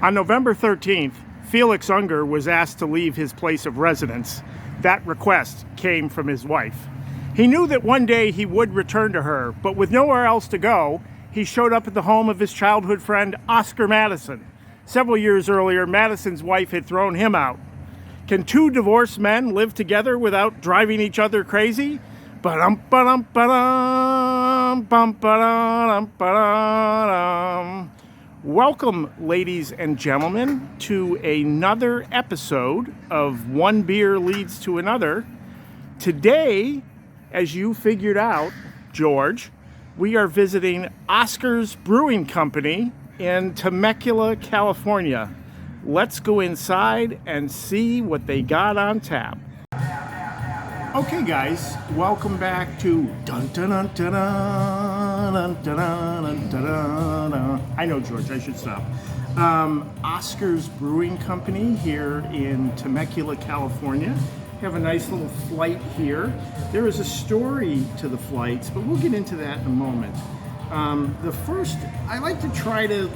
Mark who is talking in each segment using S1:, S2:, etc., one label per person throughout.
S1: On November 13th, Felix Unger was asked to leave his place of residence. That request came from his wife. He knew that one day he would return to her, but with nowhere else to go, he showed up at the home of his childhood friend, Oscar Madison. Several years earlier, Madison's wife had thrown him out. Can two divorced men live together without driving each other crazy? Ba-dum-ba-dum-ba-dum, bum-ba-dum-ba-dum. Welcome, ladies and gentlemen, to another episode of One Beer Leads to Another. Today, as you figured out, George, we are visiting Oscar's Brewing Company in Temecula, California. Let's go inside and see what they got on tap. Okay, guys, welcome back to dun dun dun dun dun dun dun dun dun. I know, George, I should stop. Oscar's Brewing Company here in Temecula, California. We have a nice little flight here. There is a story to the flights, but we'll get into that in a moment. The first, I like to try to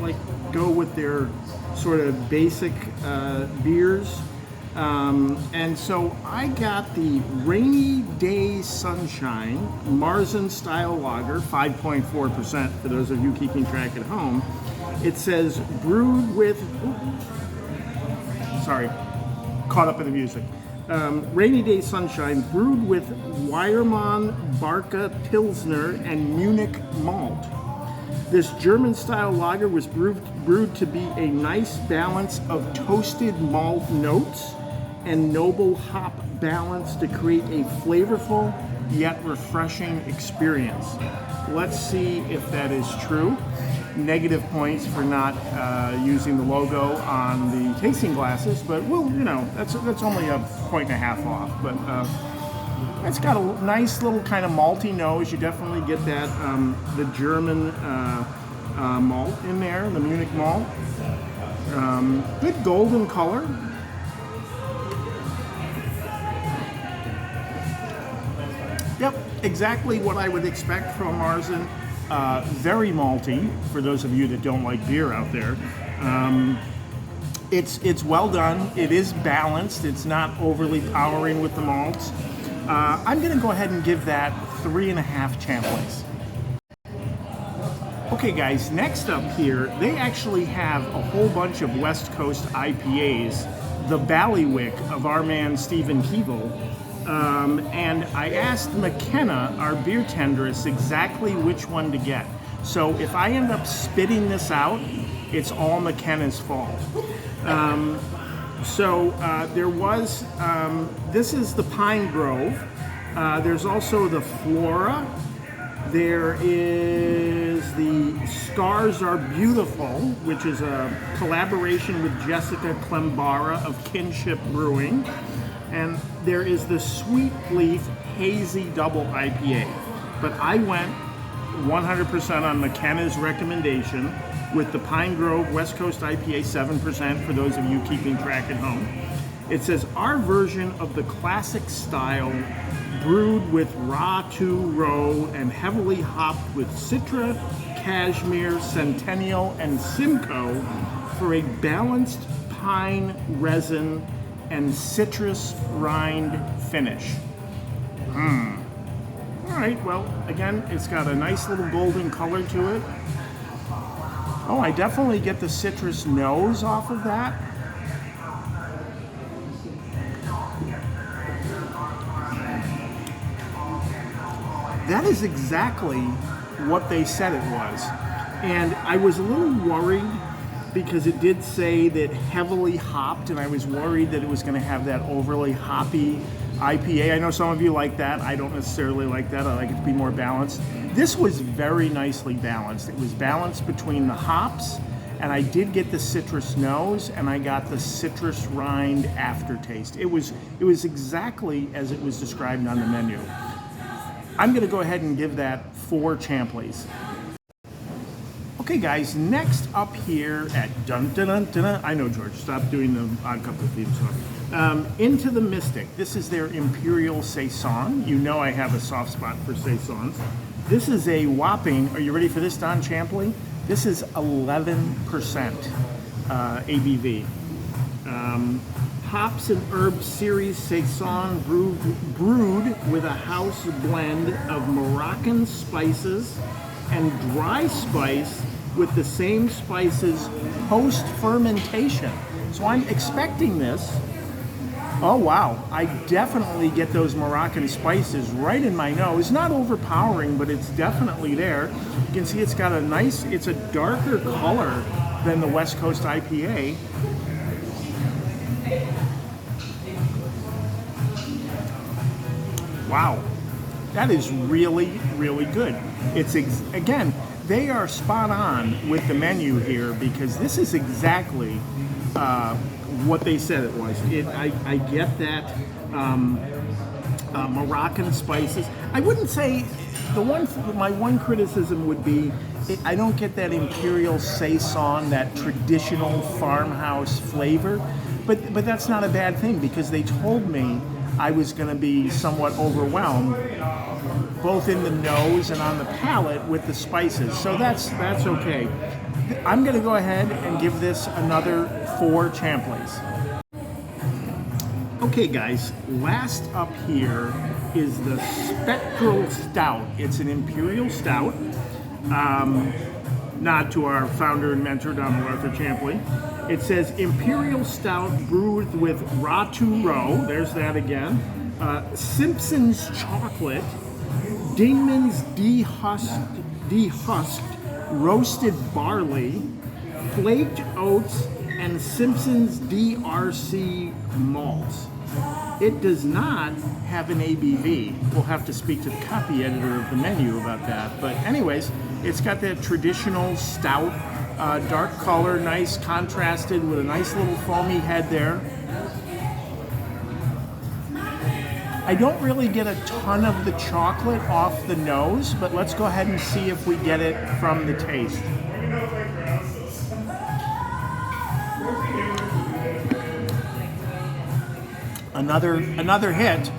S1: go with their sort of basic beers. And so I got the Rainy Day Sunshine Madison style lager, 5.4% for those of you keeping track at home. It says brewed with, caught up in the music. Rainy Day Sunshine brewed with Weyermann, Barca, Pilsner, and Munich malt. This German-style lager was brewed to be a nice balance of toasted malt notes and noble hop balance to create a flavorful yet refreshing experience. Let's see if that is true. Negative points for not using the logo on the tasting glasses, but well, that's only a 1.5 off. But it's got a nice little kind of malty nose. You definitely get that the German malt in there, the Munich malt. Good golden color. Yep, exactly what I would expect from Madison. Very malty, for those of you that don't like beer out there. It's well done. It is balanced. It's not overly powering with the malts. I'm going to go ahead and give that 3.5 Champlains. Okay, guys, next up here, they actually have a whole bunch of West Coast IPAs, the Ballywick of our man Stephen Keevil. And I asked McKenna, our beer tenderess, exactly which one to get. So if I end up spitting this out, it's all McKenna's fault. There was, this is the Pine Grove. There's also the Flora. There is the Scars Are Beautiful, which is a collaboration with Jessica Klembara of Kinship Brewing. And there is the Sweet Leaf Hazy Double IPA. But I went 100% on McKenna's recommendation with the Pine Grove West Coast IPA, 7% for those of you keeping track at home. It says, our version of the classic style, brewed with raw 2 row and heavily hopped with Citra, Cashmere, Centennial, and Simcoe for a balanced pine resin and citrus rind finish. All right, well, again, it's got a nice little golden color to it. Oh, I definitely get the citrus nose off of that. That is exactly what they said it was. And I was a little worried because it did say that heavily hopped, and I was worried that it was going to have that overly hoppy IPA. I know some of you like that. I don't necessarily like that. I like it to be more balanced. This was very nicely balanced. It was balanced between the hops, and I did get the citrus nose, and I got the citrus rind aftertaste. It was exactly as it was described on the menu. I'm going to go ahead and give that 4 Champlains. Okay, guys, next up here at dun dun dun dun. I know, George, stop doing the Odd Couple theme song. Into the Mystic. This is their Imperial Saison. You know I have a soft spot for Saisons. This is a whopping, are you ready for this, Don Champley? This is 11%. ABV. Hops and Herbs Series Saison brewed with a house blend of Moroccan spices and dry spice with the same spices post-fermentation. So I'm expecting this. Oh wow, I definitely get those Moroccan spices right in my nose. Not overpowering, but it's definitely there. You can see it's got a nice, it's a darker color than the West Coast IPA. Wow, that is really, really good. It's, again, they are spot on with the menu here because this is exactly what they said it was. I get that Moroccan spices. I wouldn't say, my one criticism would be, I don't get that imperial saison, that traditional farmhouse flavor, but that's not a bad thing because they told me I was going to be somewhat overwhelmed, both in the nose and on the palate with the spices. So that's okay. I'm going to go ahead and give this another 4 Champleys. Okay guys, last up here is the Spectral Stout. It's an imperial stout. Nod to our founder and mentor, Donald Arthur Champley. It says Imperial Stout brewed with Raturo, there's that again, Simpson's Chocolate, Dingman's dehusked roasted barley, flaked oats, and Simpson's DRC malts. It does not have an ABV. We'll have to speak to the copy editor of the menu about that. But anyways, it's got that traditional stout, dark color, nice contrasted with a nice little foamy head there. I don't really get a ton of the chocolate off the nose, but let's go ahead and see if we get it from the taste. Another hit.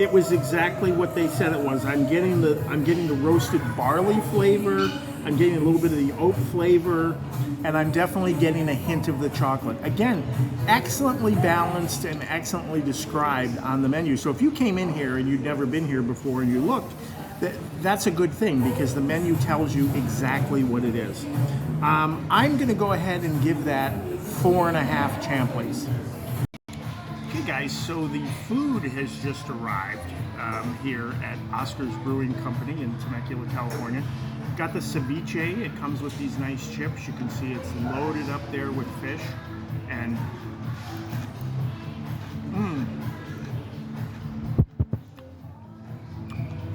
S1: It was exactly what they said it was. I'm getting the roasted barley flavor. I'm getting a little bit of the oat flavor, and I'm definitely getting a hint of the chocolate. Again, excellently balanced and excellently described on the menu. So if you came in here and you'd never been here before and you looked, that's a good thing because the menu tells you exactly what it is. I'm going to go ahead and give that 4.5 Champleys. Okay guys, so the food has just arrived here at Oscar's Brewing Company in Temecula, California. Got the ceviche. It comes with these nice chips. You can see it's loaded up there with fish, and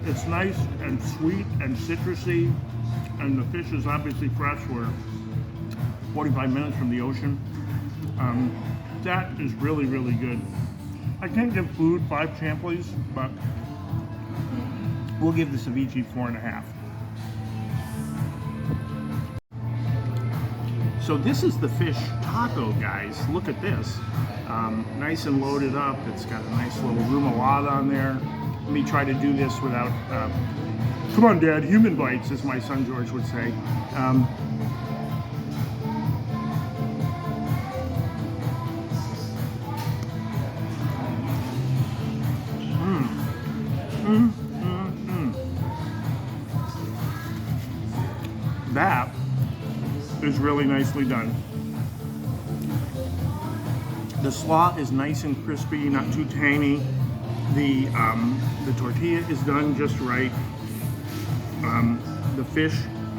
S1: it's nice and sweet and citrusy, and the fish is obviously fresh. We're 45 minutes from the ocean. That is really, really good. I can't give food 5 Champleys, but we'll give the ceviche 4.5. So this is the fish taco, guys. Look at this. Nice and loaded up. It's got a nice little remoulade on there. Let me try to do this without, come on Dad, human bites, as my son George would say. That is really nicely done. The slaw is nice and crispy, not too tangy. The tortilla is done just right. The fish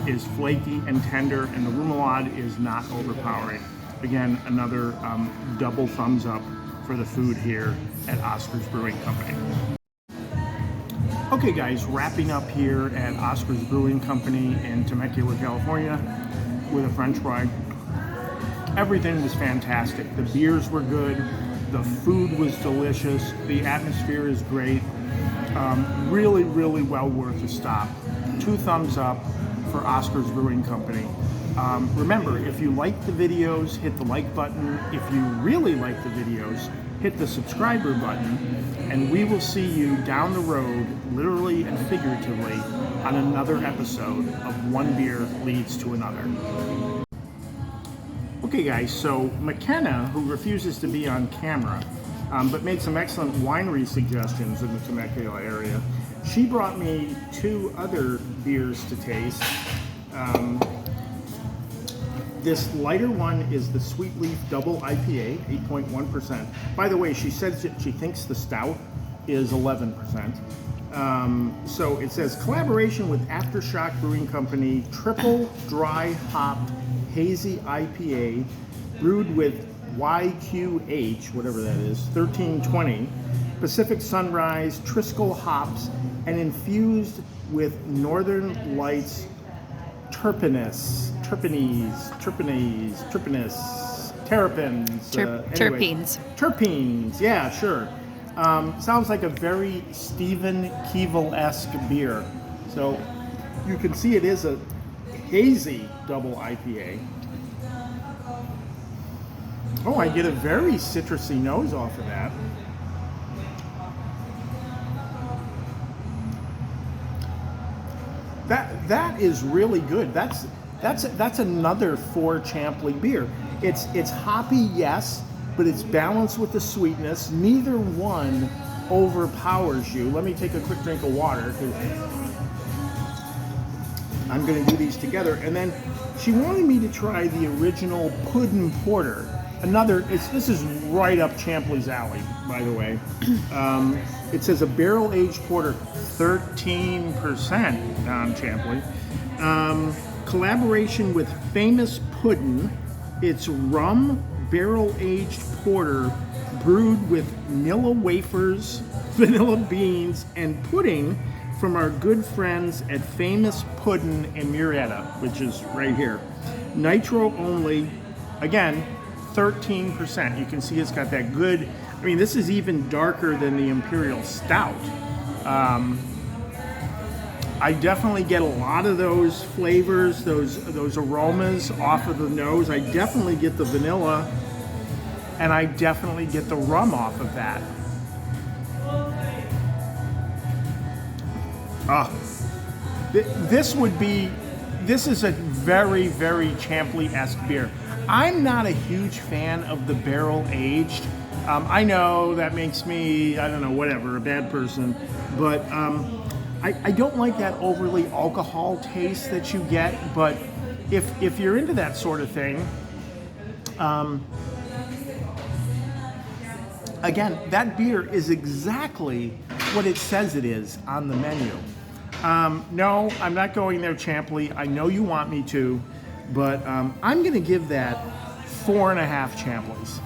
S1: is flaky and tender, and the remoulade is not overpowering. Again, another double thumbs up for the food here at Oscar's Brewing Company. Okay guys, wrapping up here at Oscar's Brewing Company in Temecula, California with a French fry. Everything was fantastic. The beers were good, the food was delicious, the atmosphere is great. Really, really well worth a stop. 2 thumbs up for Oscar's Brewing Company. Remember, if you like the videos, hit the like button. If you really like the videos, hit the subscriber button, and we will see you down the road, literally and figuratively, on another episode of One Beer Leads to Another. Okay guys, so McKenna, who refuses to be on camera, but made some excellent winery suggestions in the Temecula area, she brought me two other beers to taste. This lighter one is the Sweet Leaf Double IPA, 8.1%. By the way, she says that she thinks the stout is 11%. So it says collaboration with Aftershock Brewing Company, triple dry hopped hazy IPA, brewed with YQH, whatever that is, 1320, Pacific Sunrise, Triskel hops, and infused with Northern Lights terpenes, terpenes, yeah, sure. Sounds like a very Stephen Keevil-esque beer. So you can see it is a hazy double IPA. Oh, I get a very citrusy nose off of that. That is really good. That's another 4 Champley beer. It's hoppy, yes, but it's balanced with the sweetness. Neither one overpowers you. Let me take a quick drink of water because I'm going to do these together. And then she wanted me to try the original Puddin' Porter. This is right up Champley's alley, by the way. It says a barrel-aged porter, 13% on Champley. Collaboration with Famous Puddin'. It's rum barrel-aged porter brewed with vanilla wafers, vanilla beans, and pudding from our good friends at Famous Puddin' in Murrieta, which is right here. Nitro only, again, 13%. You can see it's got that good, I mean, this is even darker than the Imperial Stout. I definitely get a lot of those flavors, those aromas off of the nose. I definitely get the vanilla, and I definitely get the rum off of that. This is a very, very Champley-esque beer. I'm not a huge fan of the barrel-aged. I know that makes me, I don't know, whatever, a bad person, but I don't like that overly alcohol taste that you get, but if you're into that sort of thing, again, that beer is exactly what it says it is on the menu. No, I'm not going there, Champley. I know you want me to, but I'm going to give that 4.5 Champleys.